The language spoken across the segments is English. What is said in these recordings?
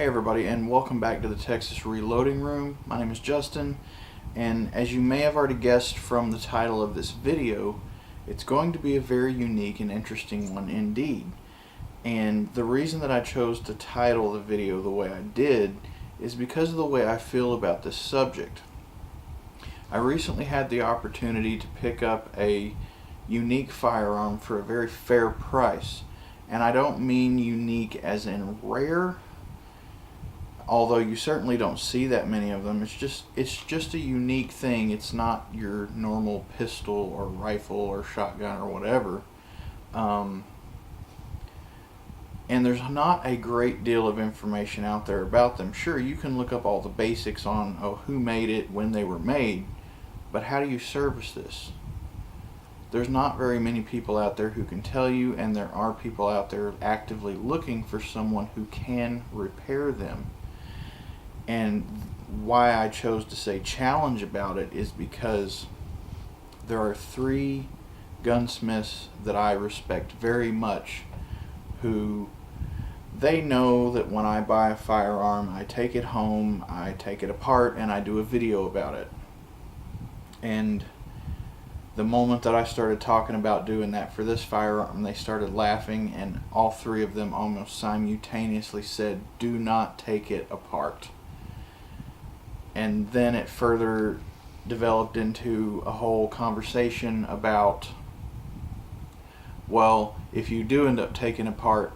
Hey everybody, and welcome back to the Texas Reloading Room. My name is Justin, and as you may have already guessed from the title of this video, it's going to be a very unique and interesting one indeed. And the reason that I chose to title the video the way I did is because of the way I feel about this subject. I recently had the opportunity to pick up a unique firearm for a very fair price. And I don't mean unique as in rare, although you certainly don't see that many of them. It's just a unique thing. It's not your normal pistol or rifle or shotgun or whatever. And there's not a great deal of information out there about them. Sure, you can look up all the basics on who made it, when they were made, but how do you service this? There's not very many people out there who can tell you, and there are people out there actively looking for someone who can repair them. And why I chose to say challenge about it is because there are 3 gunsmiths that I respect very much who they know that when I buy a firearm, I take it home, I take it apart, and I do a video about it. And the moment that I started talking about doing that for this firearm, they started laughing, and all 3 of them almost simultaneously said, "Do not take it apart." And then it further developed into a whole conversation about, well, if you do end up taking it apart,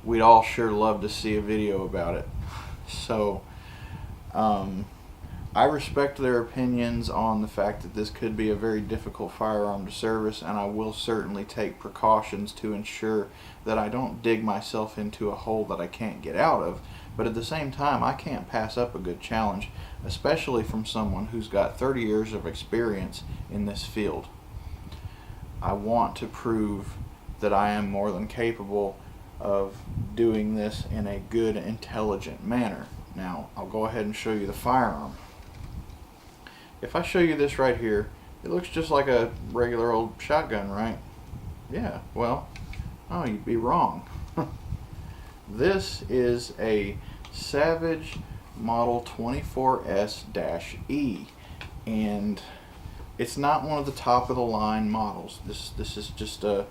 we'd all sure love to see a video about it. So I respect their opinions on the fact that this could be a very difficult firearm to service, and I will certainly take precautions to ensure that I don't dig myself into a hole that I can't get out of. But at the same time, I can't pass up a good challenge, especially from someone who's got 30 years of experience in this field. I want to prove that I am more than capable of doing this in a good, intelligent manner. Now, I'll go ahead and show you the firearm. If I show you this right here, it looks just like a regular old shotgun, right? Yeah, well, oh, you'd be wrong. This is a Savage Model 24S-E, and it's not one of the top of the line models. This is just a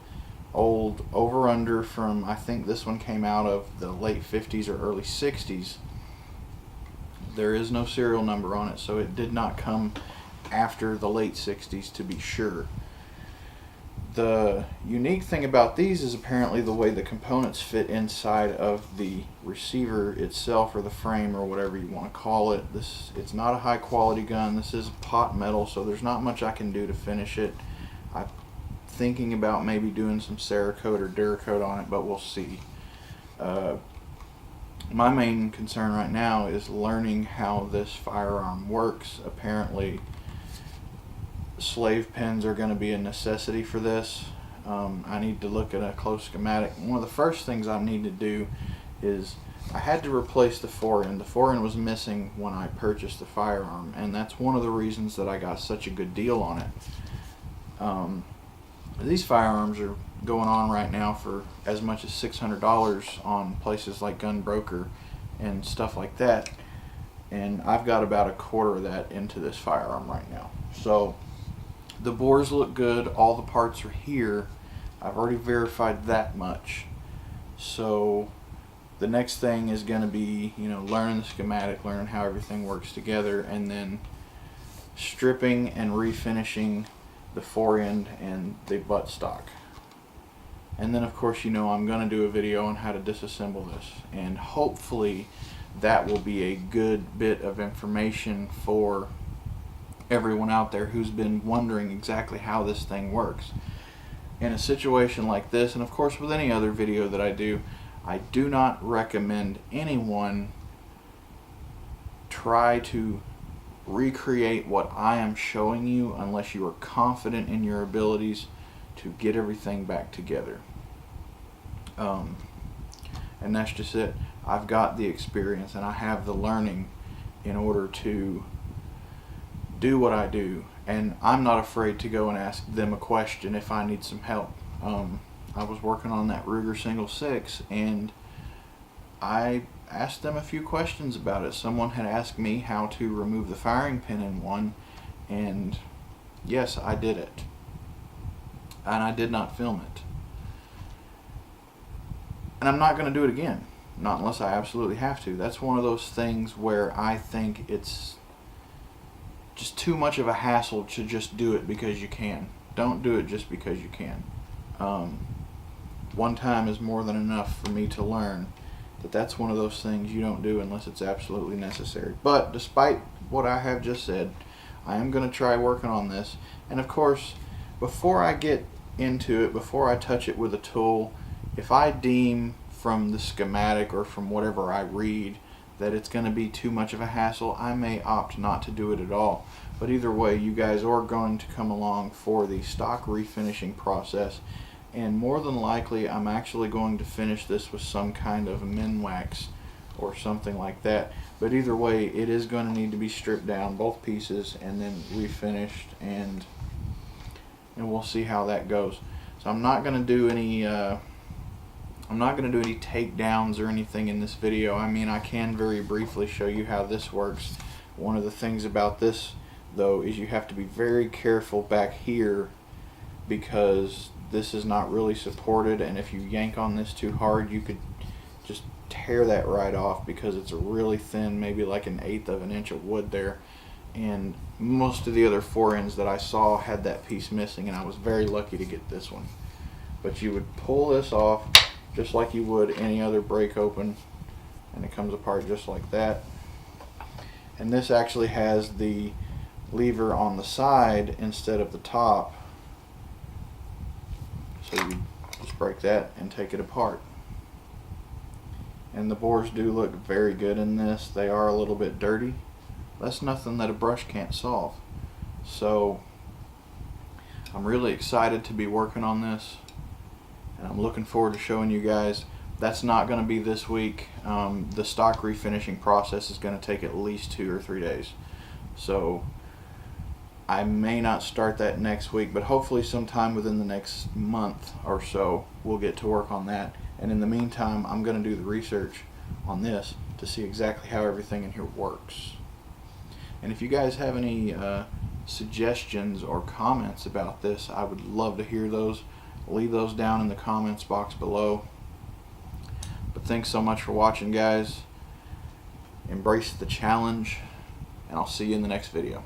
old over-under from, I think this one came out of the late 50s or early 60s. There is no serial number on it, so it did not come after the late 60s to be sure. The unique thing about these is apparently the way the components fit inside of the receiver itself, or the frame, or whatever you want to call it. It's not a high quality gun. This is pot metal, so there's not much I can do to finish it. I'm thinking about maybe doing some Cerakote or Duracoat on it, but we'll see. My main concern right now is learning how this firearm works. Apparently slave pins are going to be a necessity for this. I need to look at a close schematic. One of the first things I need to do is I had to replace the fore-end. The fore-end was missing when I purchased the firearm, and that's one of the reasons that I got such a good deal on it. These firearms are going on right now for as much as $600 on places like Gun Broker and stuff like that, and I've got about a quarter of that into this firearm right now. So the bores look good, all the parts are here. I've already verified that much. So the next thing is going to be, learning the schematic, learning how everything works together, and then stripping and refinishing the fore-end and the buttstock. And then of course, I'm going to do a video on how to disassemble this, and hopefully that will be a good bit of information for everyone out there who's been wondering exactly how this thing works. In a situation like this, and of course with any other video that I do not recommend anyone try to recreate what I am showing you unless you are confident in your abilities to get everything back together. And that's just it. I've got the experience and I have the learning in order to do what I do, and I'm not afraid to go and ask them a question if I need some help. I was working on that Ruger single 6, and I asked them a few questions about it. Someone had asked me how to remove the firing pin in one, and yes, I did it. And I did not film it. And I'm not going to do it again. Not unless I absolutely have to. That's one of those things where I think it's just too much of a hassle to just do it because you can. Don't do it just because you can. One time is more than enough for me to learn that that's one of those things you don't do unless it's absolutely necessary. But despite what I have just said, I am going to try working on this. And of course, before I get into it, before I touch it with a tool, if I deem from the schematic or from whatever I read that it's going to be too much of a hassle, I may opt not to do it at all. But either way, you guys are going to come along for the stock refinishing process, and more than likely I'm actually going to finish this with some kind of Minwax or something like that. But either way, it is going to need to be stripped down, both pieces, and then refinished, and we'll see how that goes. So I'm not going to do any takedowns or anything in this video. I mean, I can very briefly show you how this works. One of the things about this, though, is you have to be very careful back here because this is not really supported, and if you yank on this too hard, you could just tear that right off because it's a really thin, maybe like 1/8 of an inch of wood there. And most of the other forends that I saw had that piece missing, and I was very lucky to get this one. But you would pull this off just like you would any other break open, and it comes apart just like that. And this actually has the lever on the side instead of the top, so you just break that and take it apart. And the bores do look very good in this. They are a little bit dirty. That's nothing that a brush can't solve. So I'm really excited to be working on this, and I'm looking forward to showing you guys. That's not going to be this week. The stock refinishing process is going to take at least 2 or 3 days. So I may not start that next week, but hopefully sometime within the next month or so we'll get to work on that. And in the meantime, I'm going to do the research on this to see exactly how everything in here works. And if you guys have any suggestions or comments about this, I would love to hear those. Leave those down in the comments box below. But thanks so much for watching, guys. Embrace the challenge, and I'll see you in the next video.